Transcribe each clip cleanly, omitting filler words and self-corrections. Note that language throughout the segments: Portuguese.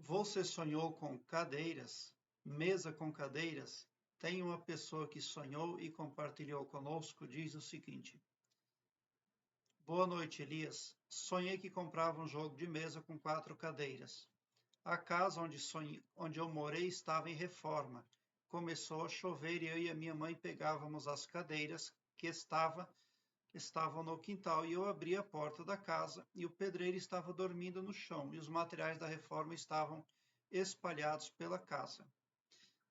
Você sonhou com cadeiras? Mesa com cadeiras? Tem uma pessoa que sonhou e compartilhou conosco, diz o seguinte: Boa noite, Elias. Sonhei que comprava um jogo de mesa com 4 cadeiras. A casa onde eu morei estava em reforma. Começou a chover e eu e a minha mãe pegávamos as cadeiras que estavam no quintal e eu abri a porta da casa e o pedreiro estava dormindo no chão e os materiais da reforma estavam espalhados pela casa.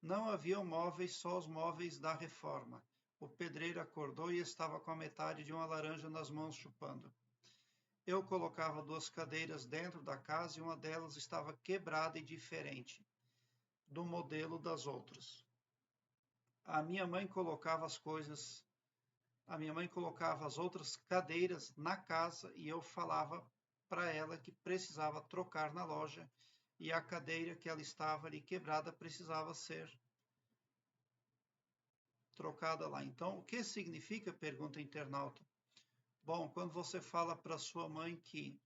Não haviam móveis, só os móveis da reforma. O pedreiro acordou e estava com a metade de uma laranja nas mãos chupando. Eu colocava 2 cadeiras dentro da casa e uma delas estava quebrada e diferente do modelo das outras. A minha mãe colocava as outras cadeiras na casa e eu falava para ela que precisava trocar na loja e a cadeira que ela estava ali quebrada precisava ser trocada lá. Então, o que significa? Pergunta o internauta. Bom, quando você fala para sua mãe que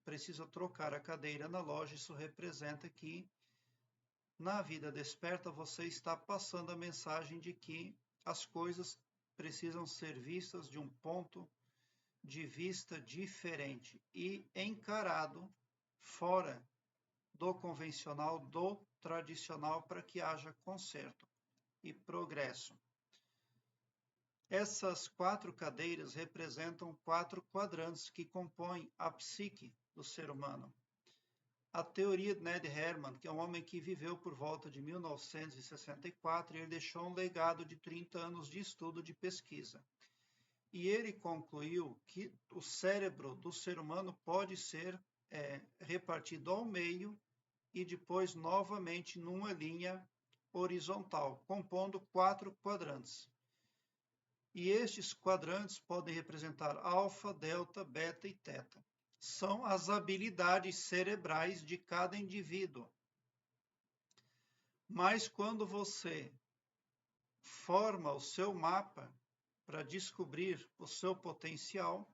precisa trocar a cadeira na loja, isso representa que na vida desperta você está passando a mensagem de que as coisas precisam ser vistas de um ponto de vista diferente e encarado fora do convencional, do tradicional, para que haja conserto e progresso. Essas 4 cadeiras representam 4 quadrantes que compõem a psique do ser humano. A teoria de Ned Herman, que é um homem que viveu por volta de 1964, ele deixou um legado de 30 anos de estudo de pesquisa. E ele concluiu que o cérebro do ser humano pode ser repartido ao meio e depois novamente numa linha horizontal, compondo 4 quadrantes. E estes quadrantes podem representar alfa, delta, beta e teta. São as habilidades cerebrais de cada indivíduo. Mas quando você forma o seu mapa para descobrir o seu potencial,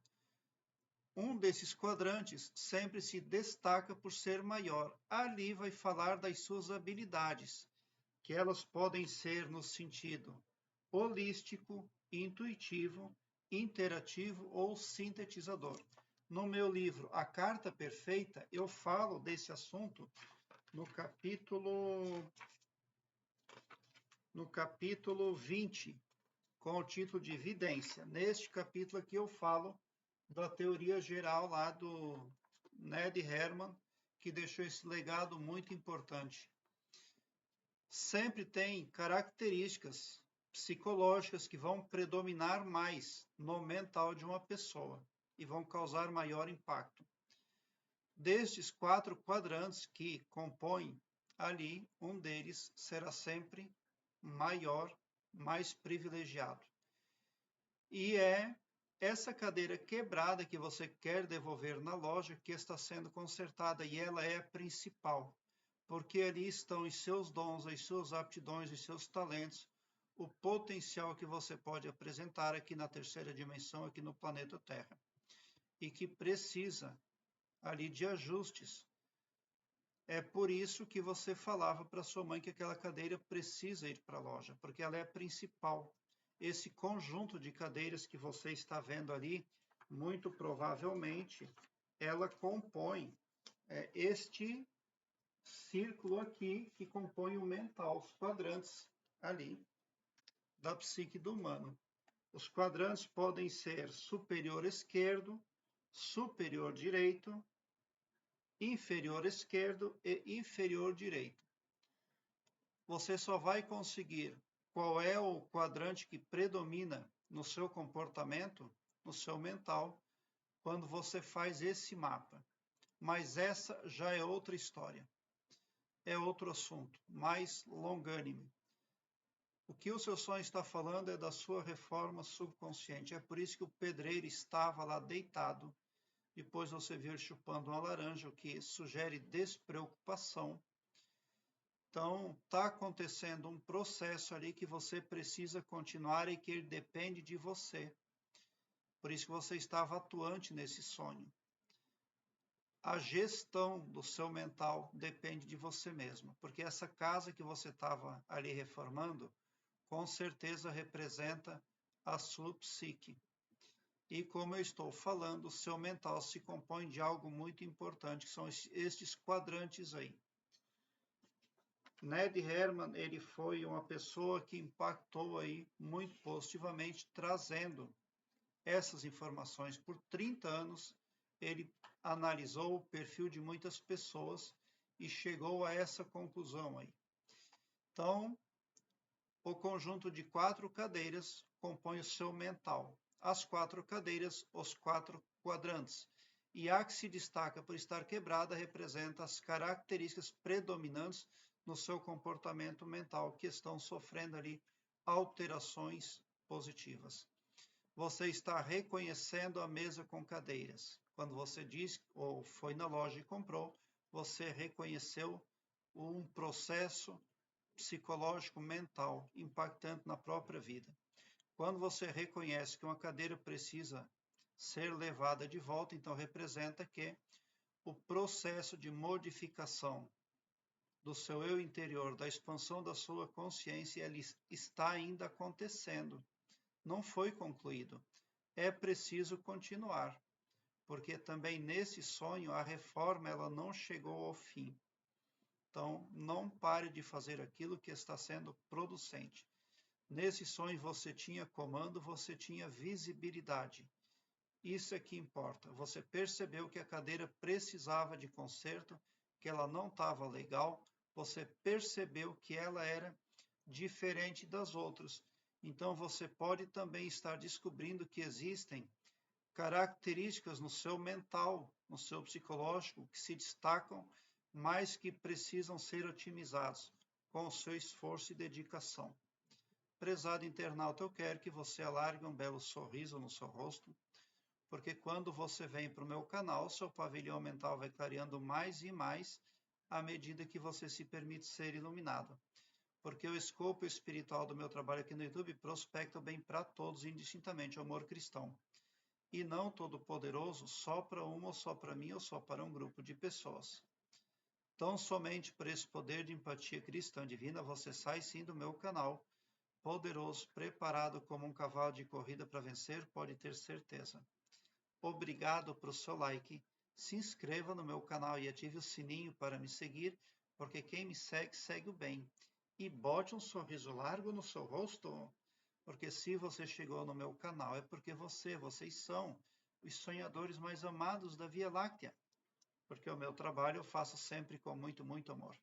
um desses quadrantes sempre se destaca por ser maior. Ali vai falar das suas habilidades, que elas podem ser no sentido holístico, intuitivo, interativo ou sintetizador. No meu livro A Carta Perfeita, eu falo desse assunto no capítulo 20, com o título de Vidência. Neste capítulo aqui eu falo da teoria geral lá do Ned Herman, que deixou esse legado muito importante. Sempre tem características psicológicas que vão predominar mais no mental de uma pessoa e vão causar maior impacto. Destes 4 quadrantes que compõem ali, um deles será sempre maior, mais privilegiado. E é essa cadeira quebrada que você quer devolver na loja que está sendo consertada e ela é a principal, porque ali estão os seus dons, as suas aptidões, os seus talentos, o potencial que você pode apresentar aqui na terceira dimensão, aqui no planeta Terra, e que precisa ali de ajustes. É por isso que você falava para sua mãe que aquela cadeira precisa ir para a loja, porque ela é a principal. Esse conjunto de cadeiras que você está vendo ali, muito provavelmente, ela compõe este círculo aqui, que compõe o mental, os quadrantes ali da psique do humano. Os quadrantes podem ser superior esquerdo, superior direito, inferior esquerdo e inferior direito. Você só vai conseguir qual é o quadrante que predomina no seu comportamento, no seu mental, quando você faz esse mapa. Mas essa já é outra história. É outro assunto, mais longânime. O que o seu sonho está falando é da sua reforma subconsciente. É por isso que o pedreiro estava lá deitado. Depois você viu ele chupando uma laranja, o que sugere despreocupação. Então, está acontecendo um processo ali que você precisa continuar e que ele depende de você. Por isso que você estava atuante nesse sonho. a gestão do seu mental depende de você mesmo, porque essa casa que você estava ali reformando, com certeza representa a sua psique. E como eu estou falando, o seu mental se compõe de algo muito importante, que são estes quadrantes aí. Ned Herman, ele foi uma pessoa que impactou aí muito positivamente, trazendo essas informações. Por 30 anos, ele analisou o perfil de muitas pessoas e chegou a essa conclusão aí. Então, o conjunto de 4 cadeiras compõe o seu mental. As 4 cadeiras, os 4 quadrantes. E a que se destaca por estar quebrada representa as características predominantes no seu comportamento mental, que estão sofrendo ali alterações positivas. Você está reconhecendo a mesa com cadeiras. Quando você diz ou foi na loja e comprou, você reconheceu um processo psicológico mental impactante na própria vida. Quando você reconhece que uma cadeira precisa ser levada de volta, então representa que o processo de modificação do seu eu interior, da expansão da sua consciência, ele está ainda acontecendo. Não foi concluído. É preciso continuar, porque também nesse sonho a reforma ela não chegou ao fim. Então, não pare de fazer aquilo que está sendo producente. Nesse sonho você tinha comando, você tinha visibilidade. Isso é que importa. Você percebeu que a cadeira precisava de conserto, que ela não estava legal, você percebeu que ela era diferente das outras. Então você pode também estar descobrindo que existem características no seu mental, no seu psicológico, que se destacam, mas que precisam ser otimizados com o seu esforço e dedicação. Prezado internauta, eu quero que você alargue um belo sorriso no seu rosto, porque quando você vem para o meu canal, seu pavilhão mental vai clareando mais e mais à medida que você se permite ser iluminado. Porque o escopo espiritual do meu trabalho aqui no YouTube prospecta o bem para todos, indistintamente, o amor cristão. E não todo-poderoso só para uma, ou só para mim, ou só para um grupo de pessoas. Tão somente por esse poder de empatia cristã divina, você sai sim do meu canal, poderoso, preparado como um cavalo de corrida para vencer, pode ter certeza. Obrigado por seu like, se inscreva no meu canal e ative o sininho para me seguir, porque quem me segue, segue o bem. E bote um sorriso largo no seu rosto, porque se você chegou no meu canal é porque vocês são os sonhadores mais amados da Via Láctea, porque o meu trabalho eu faço sempre com muito, muito amor.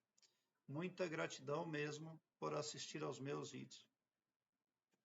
Muita gratidão mesmo por assistir aos meus vídeos.